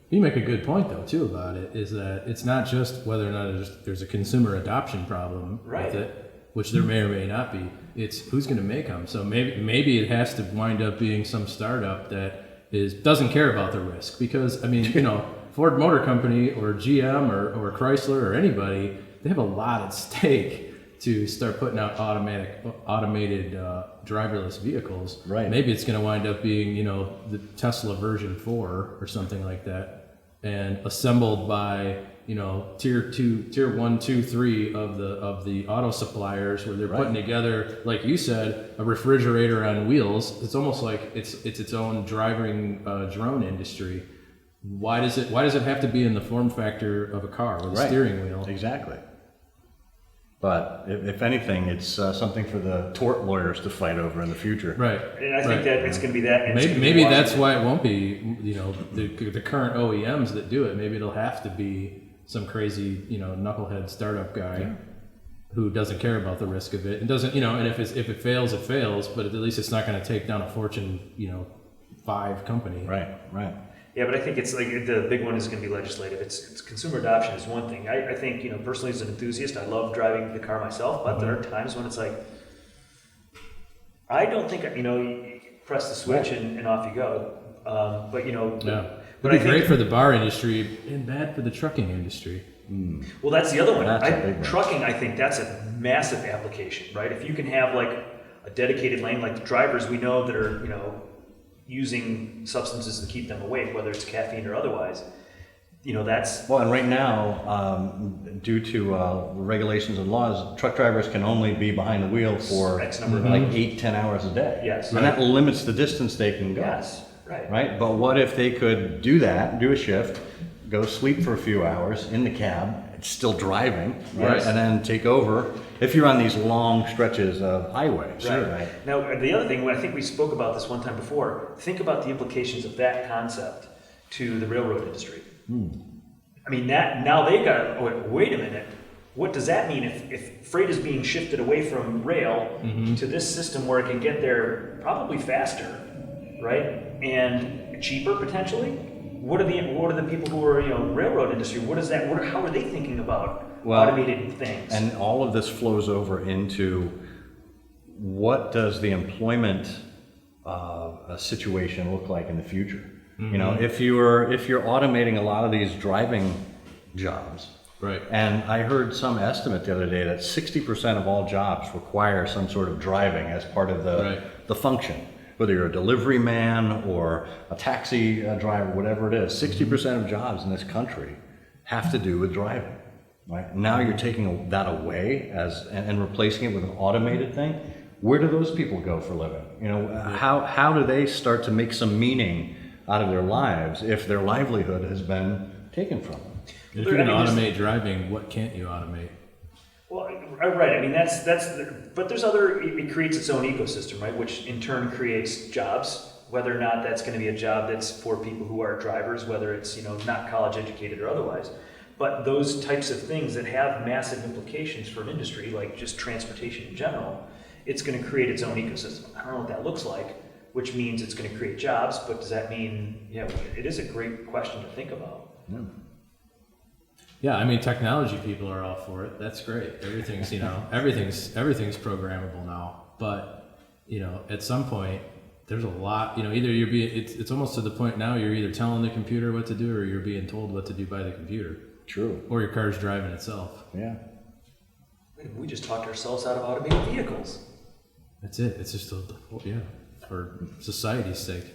You make a good point though too about it, is that it's not just whether or not there's a consumer adoption problem Right. with it, which there may or may not be. It's who's going to make them. So maybe it has to wind up being some startup that doesn't care about the risk, because I mean, Ford Motor Company or GM or Chrysler or anybody, they have a lot at stake to start putting out automated driverless vehicles. Right. Maybe it's going to wind up being the Tesla version 4 or something like that, and assembled by tier 1, 2, 3 of the auto suppliers, where they're putting together, like you said, a refrigerator on wheels. It's almost like it's its own driving drone industry. Why does it have to be in the form factor of a car with a Right. steering wheel? Exactly. But if anything, it's something for the tort lawyers to fight over in the future. Right. And I think Right. that it's going to be that. and it's Maybe, gonna be maybe watching. that's why it won't be the current OEMs that do it. Maybe it'll have to be some crazy knucklehead startup guy who doesn't care about the risk of it and doesn't and if it fails, it fails. But at least it's not going to take down a Fortune 5 company. Right. Right. Yeah, but I think it's like the big one is going to be legislative. It's consumer adoption is one thing. I think, personally as an enthusiast, I love driving the car myself, but there are times when it's like, I don't think, you press the switch and off you go. But, Yeah. but It'd be I think, great for the bar industry and bad for the trucking industry. well, that's the other one. That's a big one. Trucking, I think that's a massive application, right? If you can have like a dedicated lane, like the drivers we know that are, using substances to keep them awake, whether it's caffeine or otherwise, that's Well, and right now, due to regulations and laws, truck drivers can only be behind the wheel for X number of like hours. 8-10 hours a day. Yes. And that limits the distance they can go. Yes, right. Right? But what if they could do that, do a shift, go sleep for a few hours in the cab, it's still driving, right? Yes. And then take over if you're on these long stretches of highway. Right. Now, the other thing, I think we spoke about this one time before, think about the implications of that concept to the railroad industry. I mean, now they've got, wait a minute, what does that mean if freight is being shifted away from rail to this system where it can get there probably faster, right? And cheaper potentially? What are the people who are, railroad industry, how are they thinking about automated things? And all of this flows over into what does the employment situation look like in the future? You know, if you're automating a lot of these driving jobs, Right. and I heard some estimate the other day that 60% of all jobs require some sort of driving as part of the function. Whether you're a delivery man or a taxi driver, whatever it is, 60% of jobs in this country have to do with driving. Right? Now you're taking that away and replacing it with an automated thing. Where do those people go for a living? You know, how do they start to make some meaning out of their lives if their livelihood has been taken from them? If you're going to automate driving, what can't you automate? Well, right. I mean, but there's it creates its own ecosystem, right? Which in turn creates jobs. Whether or not that's going to be a job that's for people who are drivers, whether it's, you know, not college educated or otherwise. But those types of things that have massive implications for an industry, like just transportation in general, it's going to create its own ecosystem. I don't know what that looks like, which means it's going to create jobs, but does that mean, it is a great question to think about. Yeah. Yeah, I mean, technology people are all for it. That's great. Everything's, you know, everything's programmable now. But, you know, at some point, there's a lot, you know, either it's almost to the point now you're either telling the computer what to do or you're being told what to do by the computer. True. Or your car's driving itself. Yeah. We just talked ourselves out of automated vehicles. That's it. It's just, for society's sake.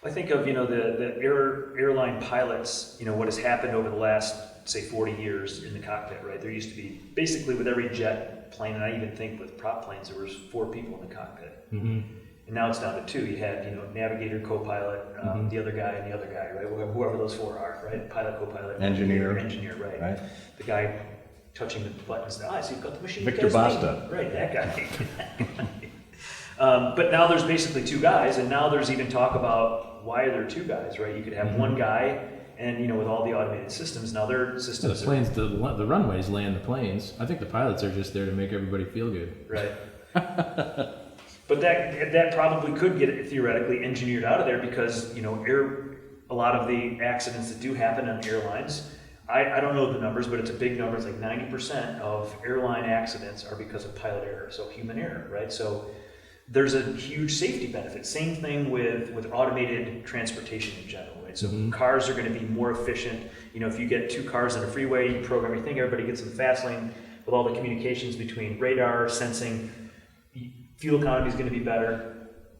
I think of, you know, the airline pilots, you know, what has happened over the last, say, 40 years in the cockpit, right? There used to be, basically with every jet plane, and I even think with prop planes, there was 4 people in the cockpit. Mm-hmm. And now it's down to 2. You had, you know, navigator, co-pilot, the other guy, and the other guy, right? Whoever those 4 are, right? Pilot, co-pilot, engineer, right? The guy touching the buttons. I see you've got the machine. Victor Basta. Right, that guy. But now there's basically 2 guys, and now there's even talk about why are there 2 guys, right? You could have one guy, and, you know, with all the automated systems, now their systems. The planes, the runways land the planes. I think the pilots are just there to make everybody feel good. Right. But that probably could get theoretically engineered out of there because, you know, a lot of the accidents that do happen on airlines, I don't know the numbers, but it's a big number. It's like 90% of airline accidents are because of pilot error, so human error, right? So there's a huge safety benefit. Same thing with automated transportation in general, right? So cars are going to be more efficient. You know, if you get 2 cars in a freeway, you program your thing, everybody gets in the fast lane with all the communications between radar, sensing. Fuel economy is going to be better.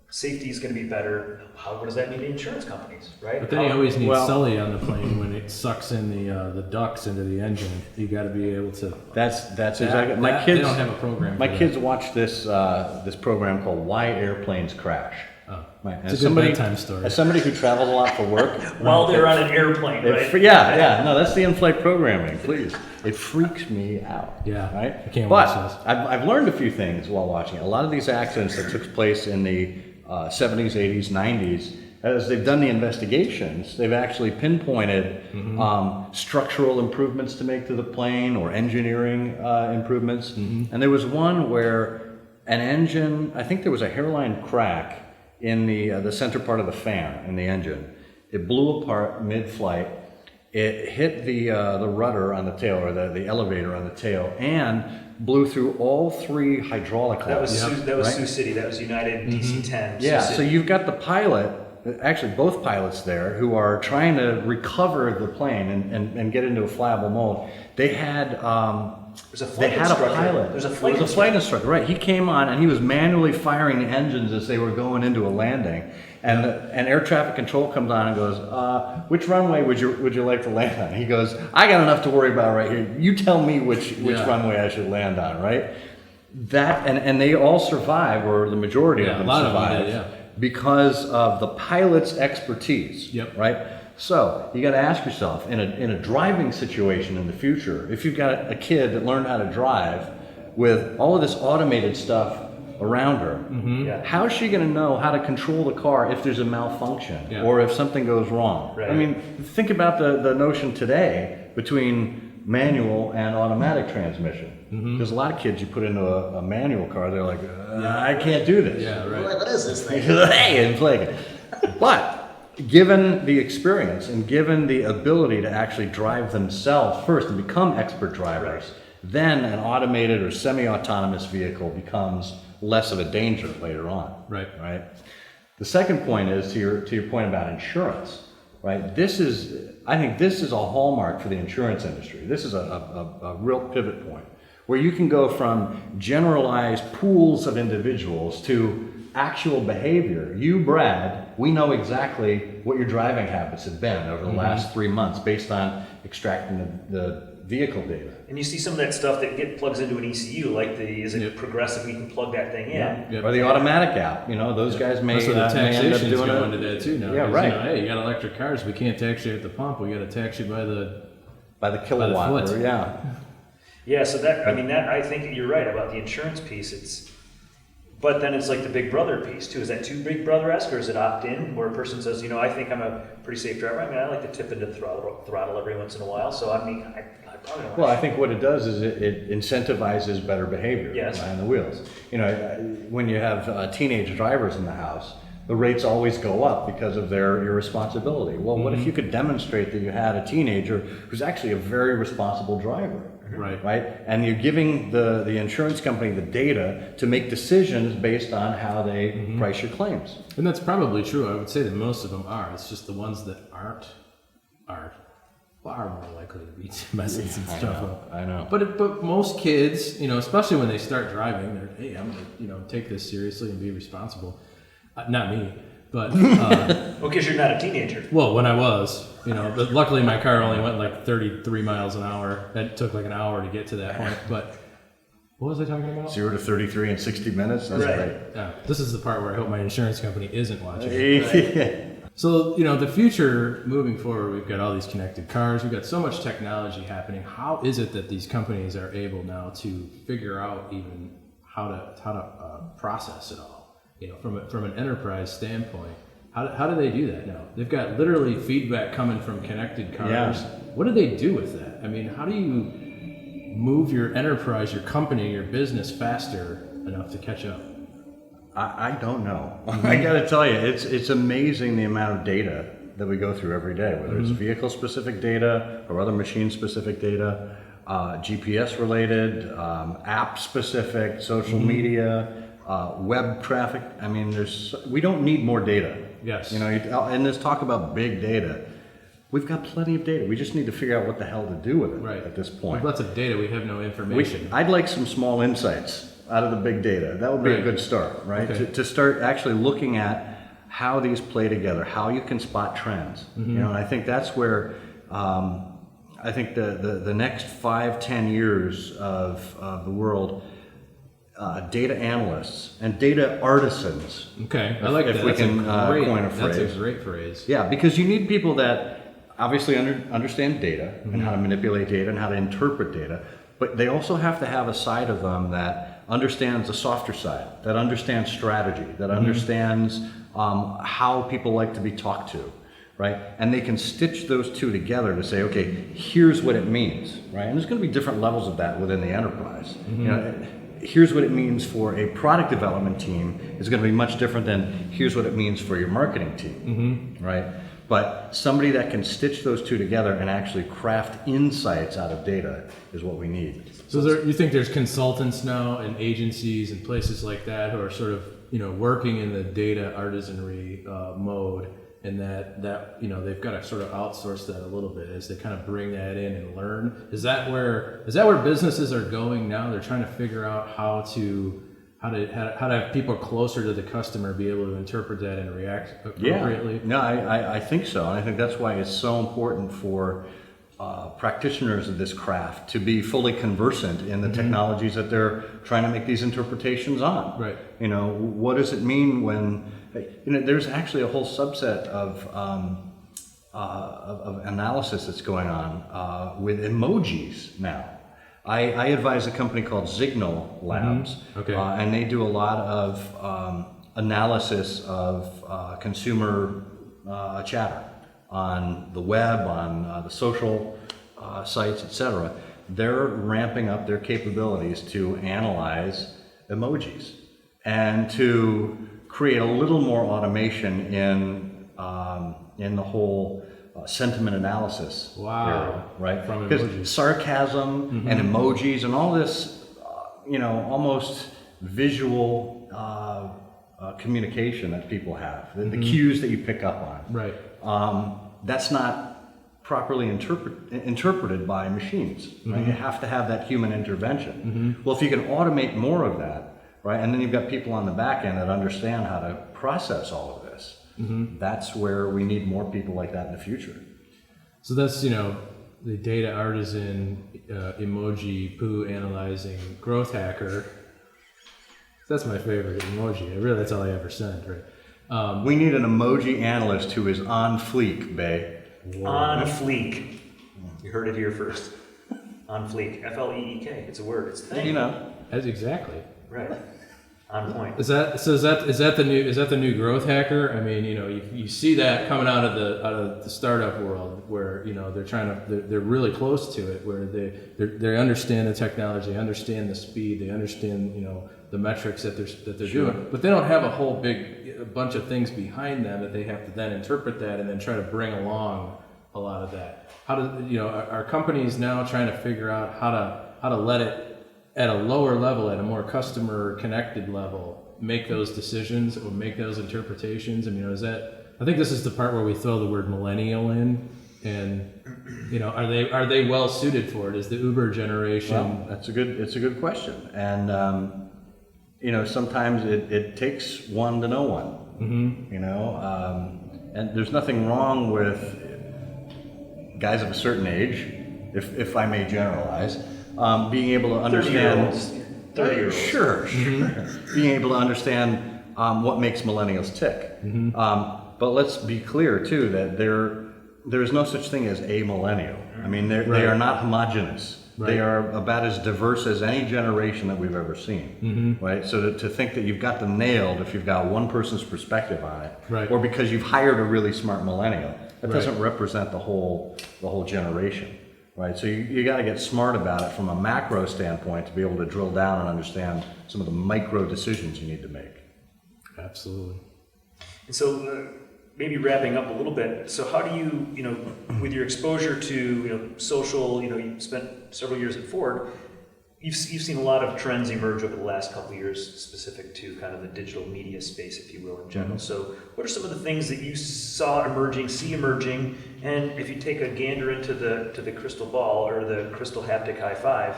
Safety is going to be better. What does that mean to insurance companies, right? But then you always need Sully on the plane when it sucks in the ducts into the engine. You got to be able to. That's exactly. My kids they don't have a program. My kids watch this program called Why Airplanes Crash. Oh, right. It's a good bedtime story. As somebody who travels a lot for work, while they're on an airplane, right? No, that's the in-flight programming. Please, it freaks me out. Yeah, right. I can't watch this. I've learned a few things while watching it. A lot of these accidents that took place in the 70s, 80s, 90s, as they've done the investigations, they've actually pinpointed structural improvements to make to the plane or engineering improvements. And there was one where an engine, I think there was a hairline crack in the center part of the fan in the engine. It blew apart mid-flight. It hit the rudder on the tail, or the elevator on the tail, and blew through all 3 hydraulic lines. That was Sioux City. That was United DC-10. Yeah, so you've got the pilot, actually both pilots there, who are trying to recover the plane and get into a flyable mode. They had There's a flight instructor, right? He came on and he was manually firing the engines as they were going into a landing. And air traffic control comes on and goes, which runway would you like to land on? He goes, I got enough to worry about right here. You tell me which runway I should land on, right? That and they all survive, or the majority of them survive, because of the pilot's expertise. Yep. Right? So you got to ask yourself, in a driving situation in the future, if you've got a kid that learned how to drive with all of this automated stuff around her, how is she going to know how to control the car if there's a malfunction or if something goes wrong? Right. I mean, think about the notion today between manual and automatic transmission. There's a lot of kids you put into a manual car, they're like, I can't do this. Yeah, right. What is this thing? Hey, and flag it. But given the experience and given the ability to actually drive themselves first and become expert drivers, then an automated or semi-autonomous vehicle becomes less of a danger later on. Right. The second point is to your point about insurance. right? I think this is a hallmark for the insurance industry. This is a real pivot point where you can go from generalized pools of individuals to actual behavior. You, Brad, we know exactly what your driving habits have been over the last 3 months based on extracting the vehicle data. And you see some of that stuff that plugs into an ECU, like is it Yep. progressive? We can plug that thing in. Yep. Or the automatic app, those guys may, That's where the may end up taxation's doing going it. to that too now. Yeah, 'Cause, right. Hey, you got electric cars. We can't tax you at the pump. We got to tax you by the kilowatt, foot. yeah. Yeah, so that I think you're right about the insurance piece. But then it's like the Big Brother piece too. Is that too Big Brother-esque, or is it opt-in, where a person says, I think I'm a pretty safe driver. I mean, I like to tip into throttle every once in a while. So I probably don't. Well, I think what it does is it incentivizes better behavior Yes. behind the wheels. When you have teenage drivers in the house, the rates always go up because of their irresponsibility. Well, what if you could demonstrate that you had a teenager who's actually a very responsible driver? Right? And you're giving the insurance company the data to make decisions based on how they price your claims. And that's probably true. I would say that most of them are. It's just the ones that aren't far more likely to be messing some stuff up. I know. But most kids, especially when they start driving, they're, hey, I'm gonna take this seriously and be responsible. Not me, but Well, because you're not a teenager. well, when I was, but luckily my car only went like 33 miles an hour. It took like an hour to get to that point. But what was I talking about? 0 to 33 in 60 minutes. That's Right. great. Yeah, this is the part where I hope my insurance company isn't watching. Yeah. So, the future moving forward, we've got all these connected cars, we've got so much technology happening. How is it that these companies are able now to figure out even how to process it all? From an enterprise standpoint, how do they do that now? They've got literally feedback coming from connected cars. Yeah. What do they do with that? I mean, how do you move your enterprise, your company, your business faster enough to catch up? I don't know. I got to tell you, it's amazing the amount of data that we go through every day, whether it's vehicle-specific data or other machine-specific data, GPS-related, app-specific, social media, web traffic. I mean, we don't need more data. Yes. And this talk about big data, we've got plenty of data. We just need to figure out what the hell to do with it at this point. With lots of data, we have no information. I'd like some small insights out of the big data. That would be a good start, right? Okay. To start actually looking at how these play together, how you can spot trends. And I think that's where I think the next 5-10 years of the world, data analysts and data artisans. Okay, I like that. If we can coin a phrase. That's a great phrase. Yeah, because you need people that obviously understand data and how to manipulate data and how to interpret data, but they also have to have a side of them that understands the softer side, that understands strategy, that understands how people like to be talked to, right? And they can stitch those two together to say, okay, here's what it means, right? And there's going to be different levels of that within the enterprise. Here's what it means for a product development team is going to be much different than here's what it means for your marketing team, right? But somebody that can stitch those two together and actually craft insights out of data is what we need. So you think there's consultants now and agencies and places like that who are sort of working in the data artisanry mode, and that they've got to sort of outsource that a little bit as they kind of bring that in and learn. Is that where businesses are going now? They're trying to figure out how to have people closer to the customer be able to interpret that and react appropriately. Yeah. No, I think so, and I think that's why it's so important for practitioners of this craft to be fully conversant in the technologies that they're trying to make these interpretations on. Right. What does it mean when there's actually a whole subset of analysis that's going on with emojis now. I advise a company called Signal Labs, Okay. And they do a lot of analysis of consumer chatter on the web, on the social sites, etc. They're ramping up their capabilities to analyze emojis and to create a little more automation in the whole sentiment analysis area, right? From because emojis. Sarcasm and emojis and all this, almost visual communication that people have, the cues that you pick up on. Right. that's not properly interpreted by machines, right? You have to have that human intervention. Well, if you can automate more of that, right, and then you've got people on the back end that understand how to process all of this, that's where we need more people like that in the future. So that's, the data artisan, emoji, poo analyzing, growth hacker. That's my favorite emoji. Really, that's all I ever send, right? We need an emoji analyst who is on fleek, Bay. Whoa. On fleek. You heard it here first. On fleek. F-L-E-E-K. It's a word. It's a thing. That's exactly right. On point. Is that the new growth hacker? I mean, you see that coming out of the startup world where they're really close to it, where they understand the technology, they understand the speed, they understand the metrics that they're doing, but they don't have a bunch of things behind them that they have to then interpret that and then try to bring along a lot of that. How do are companies now trying to figure out how to let it at a lower level, at a more customer connected level, make those decisions or make those interpretations? I mean, I think this is the part where we throw the word millennial in, and are they well suited for it? Is the Uber generation? Well, it's a good question, and sometimes it takes one to know one. And there's nothing wrong with guys of a certain age, if I may generalize. Being able to understand 30-year-olds. Sure. Being able to understand what makes millennials tick. But let's be clear too that there is no such thing as a millennial. I mean, they are not homogenous. Right. They are about as diverse as any generation that we've ever seen. Right? So to think that you've got them nailed if you've got one person's perspective on it, right, or because you've hired a really smart millennial, that doesn't represent the whole generation. Right, so you got to get smart about it from a macro standpoint to be able to drill down and understand some of the micro decisions you need to make. Absolutely. And so, maybe wrapping up a little bit. So, how do you, with your exposure to social, you spent several years at Ford. You've seen a lot of trends emerge over the last couple of years, specific to kind of the digital media space, if you will, in general. So, what are some of the things that you see emerging, and if you take a gander into the crystal ball or the crystal haptic high five,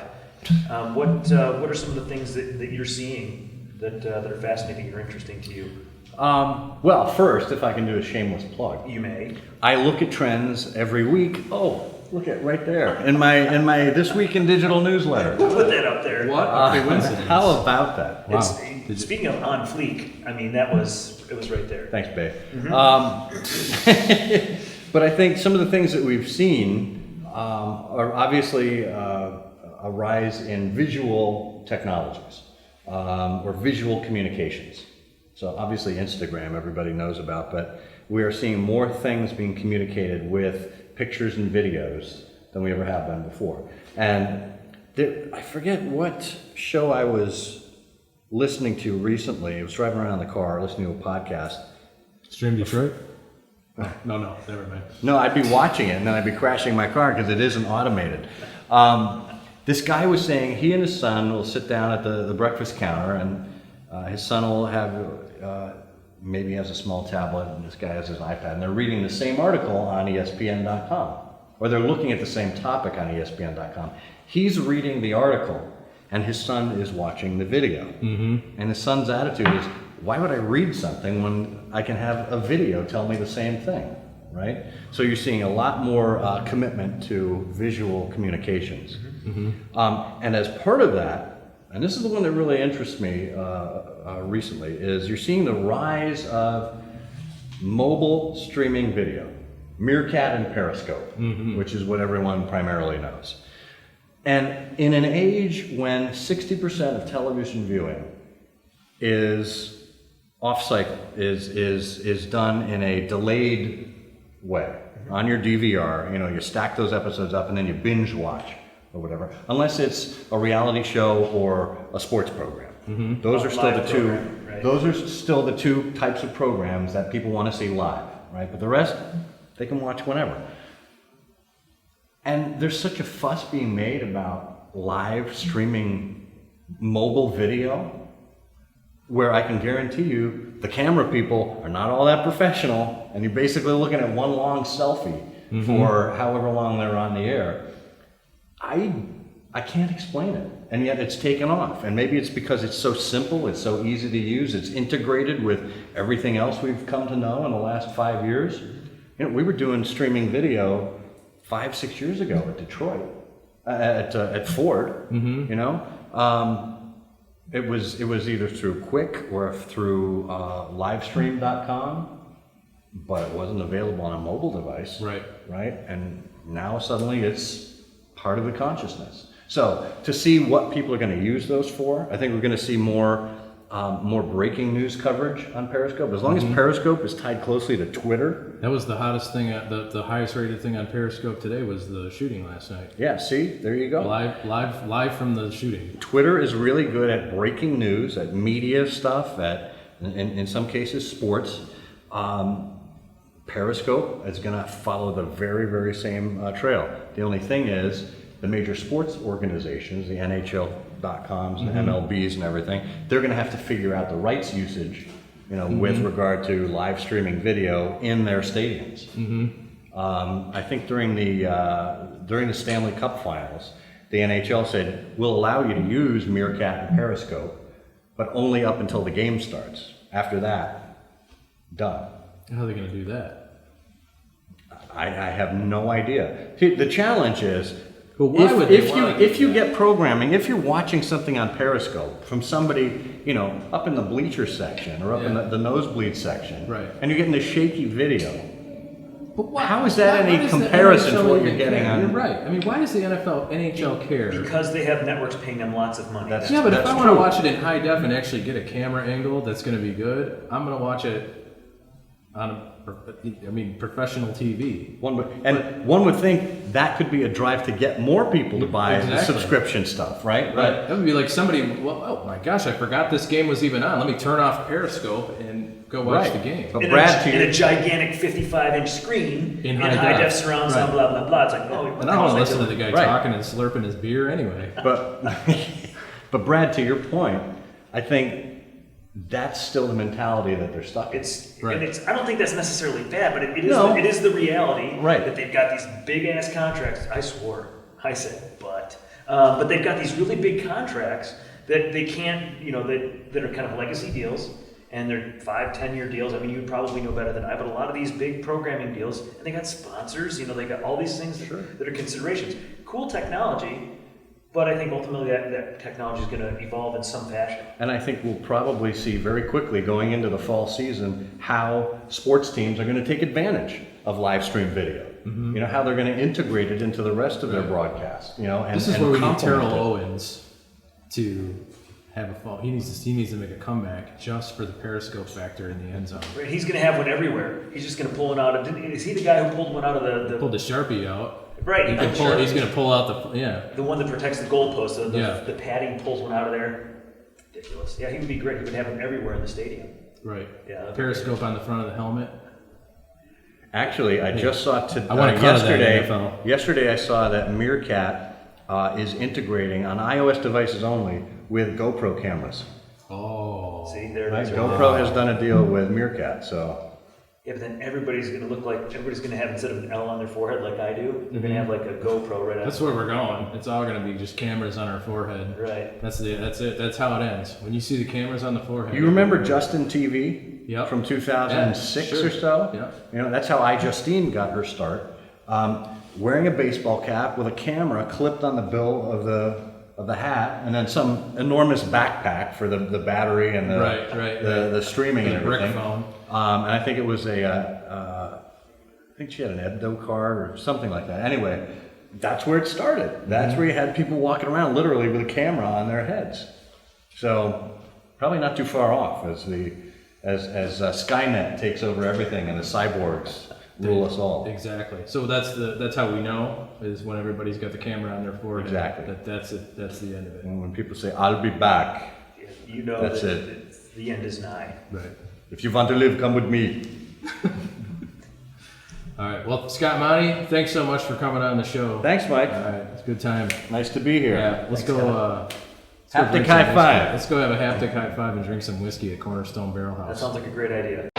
what are some of the things that you're seeing that are fascinating or interesting to you? Well, first, if I can do a shameless plug, you may. I look at trends every week. Oh. Look at right there in my This Week in Digital newsletter. We'll put that up there. What a coincidence! How about that? Wow. Speaking of on fleek, I mean it was right there. Thanks, babe. But I think some of the things that we've seen are obviously a rise in visual technologies or visual communications. So obviously Instagram, everybody knows about, but we are seeing more things being communicated with pictures and videos than we ever have been before. And I forget what show I was listening to recently. I was driving around in the car listening to a podcast. Stream Detroit? No, never mind. No, I'd be watching it and then I'd be crashing my car because it isn't automated. This guy was saying he and his son will sit down at the breakfast counter, and his son will have maybe has a small tablet and this guy has his iPad, and they're reading the same article on ESPN.com, or they're looking at the same topic on ESPN.com. He's reading the article and his son is watching the video. And his son's attitude is, why would I read something when I can have a video tell me the same thing, right? So you're seeing a lot more commitment to visual communications. And as part of that, and this is the one that really interests me recently, is you're seeing the rise of mobile streaming video, Meerkat and Periscope, which is what everyone primarily knows. And in an age when 60% of television viewing is off cycle, is done in a delayed way on your DVR, you stack those episodes up and then you binge watch or whatever, unless it's a reality show or a sports program. Those are still the two. Right? Those are still the two types of programs that people want to see live, right? But the rest, they can watch whenever. And there's such a fuss being made about live streaming mobile video. where I can guarantee you the camera people are not all that professional, and you're basically looking at one long selfie for however long they're on the air. I can't explain it, and yet it's taken off. And maybe it's because it's so simple, it's so easy to use, it's integrated with everything else we've come to know in the last 5 years. You know, we were doing streaming video 5-6 years ago at Detroit, at Ford. You know, it was either through Quick or through livestream.com, but it wasn't available on a mobile device. Right, and now suddenly it's part of the consciousness. So to see what people are going to use those for, I think we're going to see more breaking news coverage on Periscope. As long as Periscope is tied closely to Twitter. That was the hottest thing, the highest rated thing on Periscope today was the shooting last night. Yeah, see, there you go. Live from the shooting. Twitter is really good at breaking news, at media stuff, at in some cases sports. Periscope is going to follow the very, very same trail. The only thing is, the major sports organizations, the NHL.coms and MLBs and everything, they're going to have to figure out the rights usage, you know, with regard to live streaming video in their stadiums. I think during the Stanley Cup Finals, the NHL said, we'll allow you to use Meerkat and Periscope, but only up until the game starts. After that, done. How are they going to do that? I have no idea. See, the challenge is, But why would they want to do if you that? get programming, if you're watching something on Periscope from somebody, you know, up in the bleacher section or up in the nosebleed section, Right. and you're getting this shaky video, But why, how is that why any does the comparison NHL to what you're even getting care? on? You're right. I mean, why does the NHL care? Because they have networks paying them lots of money. That's- Yeah, but if that's I want to true. watch it in high def and actually get a camera angle that's going to be good, I'm going to watch it on professional TV. One would think that could be a drive to get more people to buy the Exactly. subscription stuff, right? Right. That would be like somebody, well, oh my gosh, I forgot this game was even on. Let me turn off Periscope and go watch Right. the game. But in Brad, to in a your, gigantic 55-inch screen In in high high def. def surround sound, Right. blah blah blah. It's like, oh, And I don't want to listen to the guy Right. talking and slurping his beer anyway. but Brad, to your point, I think that's still the mentality that they're stuck in. Right. I don't think that's necessarily bad, but it is No. it is the reality Right. that they've got these big ass contracts. I swore, I said, but they've got these really big contracts that they can't, you know, that are kind of legacy deals. And they're 5-10 year deals. I mean, you probably know better than I, but a lot of these big programming deals, and they got sponsors, you know, they got all these things that are considerations. Cool technology, but I think ultimately that technology is going to evolve in some fashion. And I think we'll probably see very quickly going into the fall season how sports teams are going to take advantage of live stream video. You know, how they're going to integrate it into the rest of their broadcast. You know, and This is and where we need complement Terrell it. Owens to have a fall. He needs to make a comeback just for the Periscope factor in the end zone. Right? He's going to have one everywhere. He's just going to pull it out. Is he the guy who pulled one out of the Pulled the Sharpie out. right? He's going to pull out the one that protects the goalpost. Yeah. The padding pulls one out of there. Ridiculous. Yeah, he would be great. He would have him everywhere in the stadium. Right. Yeah. Periscope on the front of the helmet. Actually, I just saw I want a cut of that in yesterday. NFL. Yesterday, I saw that Meerkat is integrating on iOS devices only with GoPro cameras. Oh. See, there Right? it is. GoPro has done a deal with Meerkat, so Yeah, but then everybody's going to have, instead of an L on their forehead like I do, they're going to have like a GoPro right That's on. where we're going. It's all going to be just cameras on our forehead. Right. That's it. That's how it ends. When you see the cameras on the forehead. you remember Justin TV Yep. from 2006 Yeah, sure. or so? Yeah. You know, that's how Justine got her start. Wearing a baseball cap with a camera clipped on the bill of the hat, and then some enormous backpack for the battery and the Right. the streaming and And a brick everything. phone. And I think it was I think she had an Ebdo card or something like that. Anyway, that's where it started. That's where you had people walking around literally with a camera on their heads. So probably not too far off as Skynet takes over everything and the cyborgs rule us all. Exactly. So that's how we know is when everybody's got the camera on their forehead. Exactly. That's it. That's the end of it. And when people say, "I'll be back," You know That's that it. the end is nigh. Right. if you want to live, come with me. All right. Well, Scott, Monty, thanks so much for coming on the show. Thanks, Mike. All right. It's a good time. Nice to be here. Yeah. Let's go. Let's go Haptic drink some high whiskey. five. Let's go have a haptic high five and drink some whiskey at Cornerstone Barrel House. That sounds like a great idea.